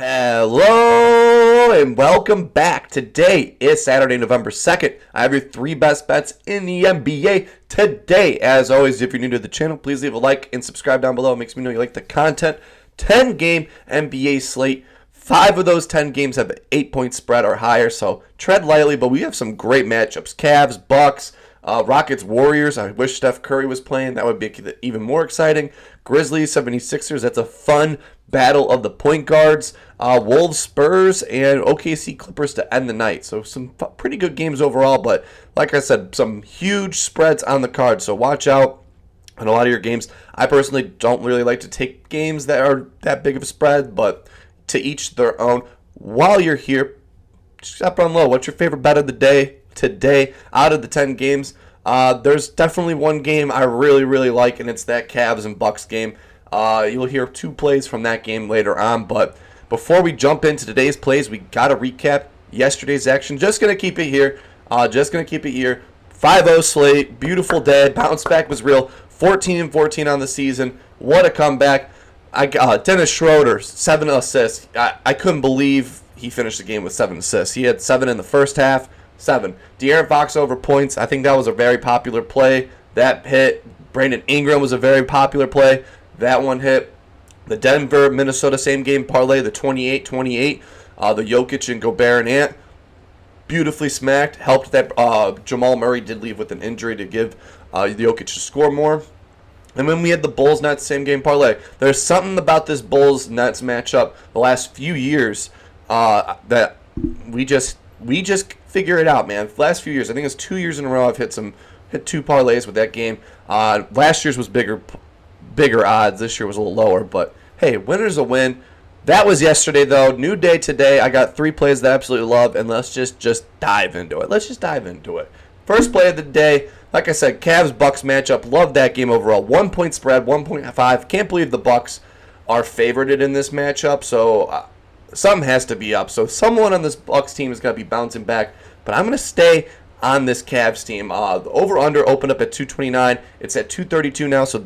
Hello and welcome back. Today is Saturday, November 2nd. I have your three best bets in the NBA today. As always, if you're new to the channel, please leave a like and subscribe down below. It makes me know you like the content. 10-game NBA slate. 5 of those 10 games have an 8-point spread or higher, so tread lightly, but we have some great matchups. Cavs, Bucks, Rockets, Warriors. I wish Steph Curry was playing. That would be even more exciting. Grizzlies, 76ers. That's a fun battle of the point guards. Wolves, Spurs, and OKC Clippers to end the night. So some pretty good games overall, but like I said, some huge spreads on the card. So watch out on a lot of your games. I personally don't really like to take games that are that big of a spread, but to each their own. While you're here, just up on low. What's your favorite bet of the day today out of the 10 games? There's definitely one game I really like, and it's that Cavs and Bucks game. You'll hear 2 plays from that game later on, but before we jump into today's plays, we got to recap yesterday's action. Just going to keep it here. 5-0 slate, beautiful day. Bounce back was real. 14-14 on the season. What a comeback. Dennis Schroeder, 7 assists. I couldn't believe he finished the game with 7 assists. He had 7 in the first half. 7. De'Aaron Fox over points. I think that was a very popular play. That hit. Brandon Ingram was a very popular play. That one hit. The Denver-Minnesota same-game parlay, the 28-28, the Jokic and Gobert and Ant, beautifully smacked. Helped that Jamal Murray did leave with an injury to give Jokic to score more. And then we had the Bulls-Nets same-game parlay. There's something about this Bulls-Nets matchup the last few years that we just figure it out, man. The last few years, I think it's 2 years in a row I've hit 2 parlays with that game. Last year's was bigger odds. This year was a little lower, but hey, winner's a win. That was yesterday, though. New day today. I got 3 plays that I absolutely love, and let's just dive into it. First play of the day, like I said, Cavs-Bucks matchup. Love that game overall. 1-point spread, 1.5. Can't believe the Bucks are favorited in this matchup, so something has to be up. So someone on this Bucks team is going to be bouncing back, but I'm going to stay on this Cavs team. The over-under opened up at 229. It's at 232 now, so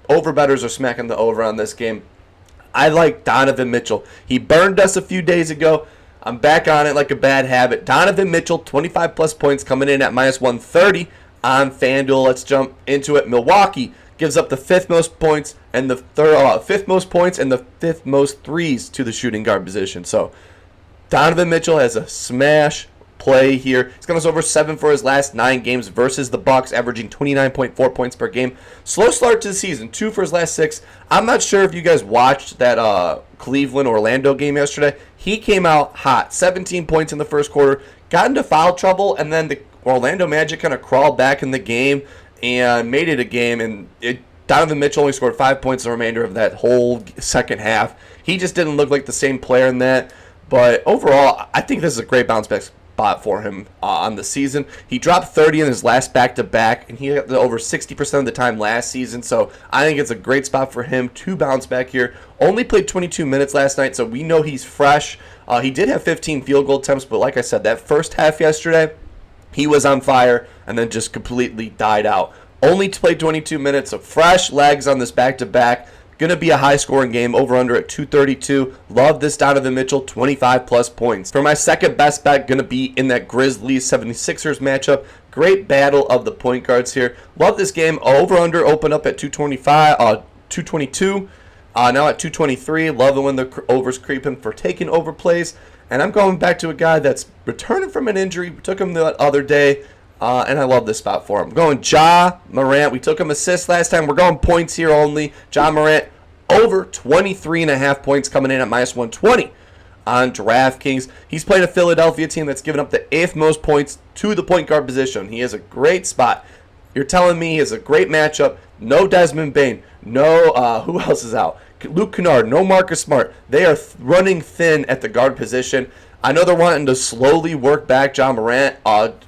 over-bettors are smacking the over on this game. I like Donovan Mitchell. He burned us a few days ago. I'm back on it like a bad habit. Donovan Mitchell, 25-plus points coming in at minus 130 on FanDuel. Let's jump into it. Milwaukee gives up the 5th most points and the 5th most threes to the shooting guard position. So Donovan Mitchell has a smash play here. He's gone over 7 for his last 9 games versus the Bucks, averaging 29.4 points per game. Slow start to the season, 2 for his last 6. I'm not sure if you guys watched that Cleveland-Orlando game yesterday. He came out hot, 17 points in the first quarter, got into foul trouble, and then the Orlando Magic kind of crawled back in the game and made it a game. And Donovan Mitchell only scored 5 points the remainder of that whole second half. He just didn't look like the same player in that. But overall, I think this is a great bounce back spot for him on the season. He dropped 30 in his last back-to-back, and he got over 60% of the time last season, so I think it's a great spot for him to bounce back here. Only played 22 minutes last night, so we know he's fresh. He did have 15 field goal attempts, but like I said, that first half yesterday, he was on fire and then just completely died out. Only played 22 minutes, so fresh legs on this back-to-back. Going to be a high-scoring game, over-under at 232. Love this Donovan Mitchell, 25-plus points. For my second best bet, going to be in that Grizzlies-76ers matchup. Great battle of the point guards here. Love this game. Over-under open up at 222. Now at 223. Love it when the overs creeping for taking over plays. And I'm going back to a guy that's returning from an injury. We took him the other day. And I love this spot for him. Going Ja Morant. We took him assists last time. We're going points here only. Ja Morant over 23.5 points coming in at minus 120 on DraftKings. He's playing a Philadelphia team that's given up the 8th most points to the point guard position. He has a great spot. You're telling me he has a great matchup. No Desmond Bane. No, who else is out? Luke Kennard. No Marcus Smart. They are running thin at the guard position. I know they're wanting to slowly work back Ja Morant.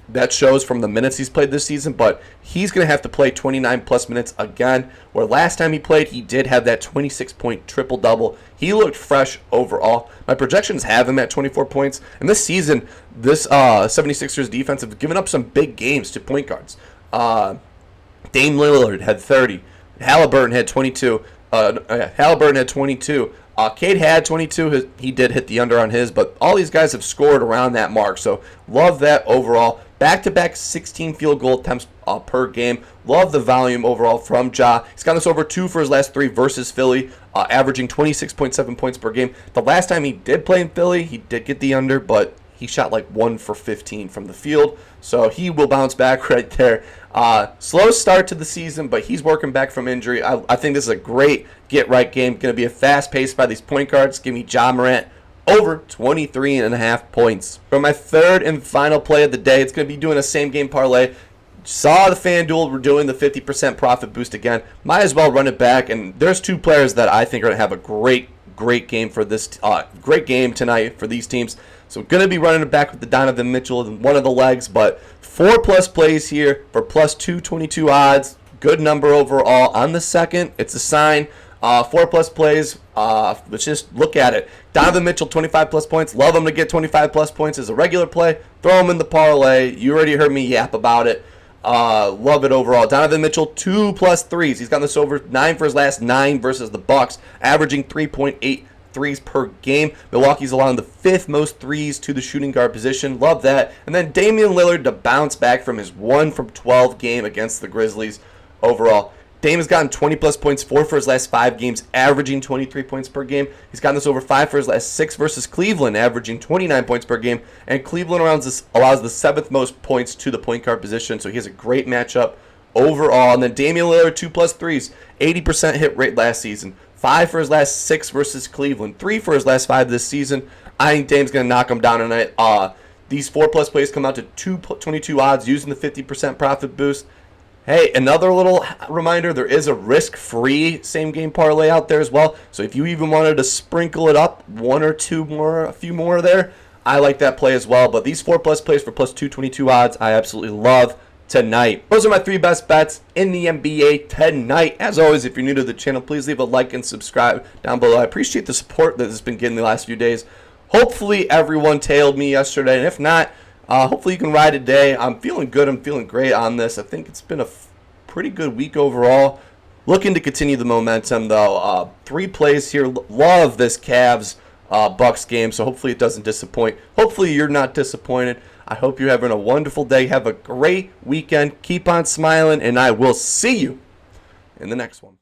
That shows from the minutes he's played this season, but he's going to have to play 29-plus minutes again, where last time he played, he did have that 26-point triple-double. He looked fresh overall. My projections have him at 24 points, and this season, this 76ers defense have given up some big games to point guards. Dame Lillard had 30. Halliburton had 22. Cade had 22. He did hit the under on his, but all these guys have scored around that mark. So love that overall. Back-to-back 16 field goal attempts per game. Love the volume overall from Ja. He's got us over 2 for his last 3 versus Philly, averaging 26.7 points per game. The last time he did play in Philly, he did get the under, but he shot like 1 for 15 from the field. So he will bounce back right there. Slow start to the season, but he's working back from injury. I think this is a great get-right game. Going to be a fast pace by these point guards. Give me Ja Morant over 23.5 points. For my third and final play of the day, it's going to be doing a same-game parlay. Saw the FanDuel, we're doing the 50% profit boost again. Might as well run it back, and there's 2 players that I think are going to have a great game for this great game tonight for these teams. So going to be running it back with the Donovan Mitchell in one of the legs, but 4+ plays here for plus 222 odds. Good number overall. On the second, it's a sign. 4+ plays. Let's just look at it. Donovan Mitchell, 25+ points. Love him to get 25+ points as a regular play. Throw him in the parlay. You already heard me yap about it. Love it overall. Donovan Mitchell, 2+ threes. He's gotten this over 9 for his last 9 versus the Bucks, averaging 3.8 threes per game. Milwaukee's allowing the 5th most threes to the shooting guard position. Love that. And then Damian Lillard to bounce back from his 1 from 12 game against the Grizzlies overall. Dame has gotten 20+ points, 4 for his last 5 games, averaging 23 points per game. He's gotten this over 5 for his last 6 versus Cleveland, averaging 29 points per game. And Cleveland allows the 7th most points to the point guard position, so he has a great matchup overall. And then Damian Lillard, 2+ threes, 80% hit rate last season. 5 for his last 6 versus Cleveland, 3 for his last 5 this season. I think Dame's going to knock him down tonight. These 4+ plays come out to 222 odds using the 50% profit boost. Hey, another little reminder, there is a risk-free same-game parlay out there as well. So if you even wanted to sprinkle it up, 1 or 2 more, a few more there, I like that play as well. But these 4+ plays for plus 222 odds, I absolutely love tonight. Those are my 3 best bets in the NBA tonight. As always, if you're new to the channel, please leave a like and subscribe down below. I appreciate the support that has been getting the last few days. Hopefully everyone tailed me yesterday, and if not, hopefully you can ride today. I'm feeling good. I'm feeling great on this. I think it's been a pretty good week overall. Looking to continue the momentum, though. 3 plays here. Love this Cavs Bucks game, so hopefully it doesn't disappoint. Hopefully you're not disappointed. I hope you're having a wonderful day. Have a great weekend. Keep on smiling, and I will see you in the next one.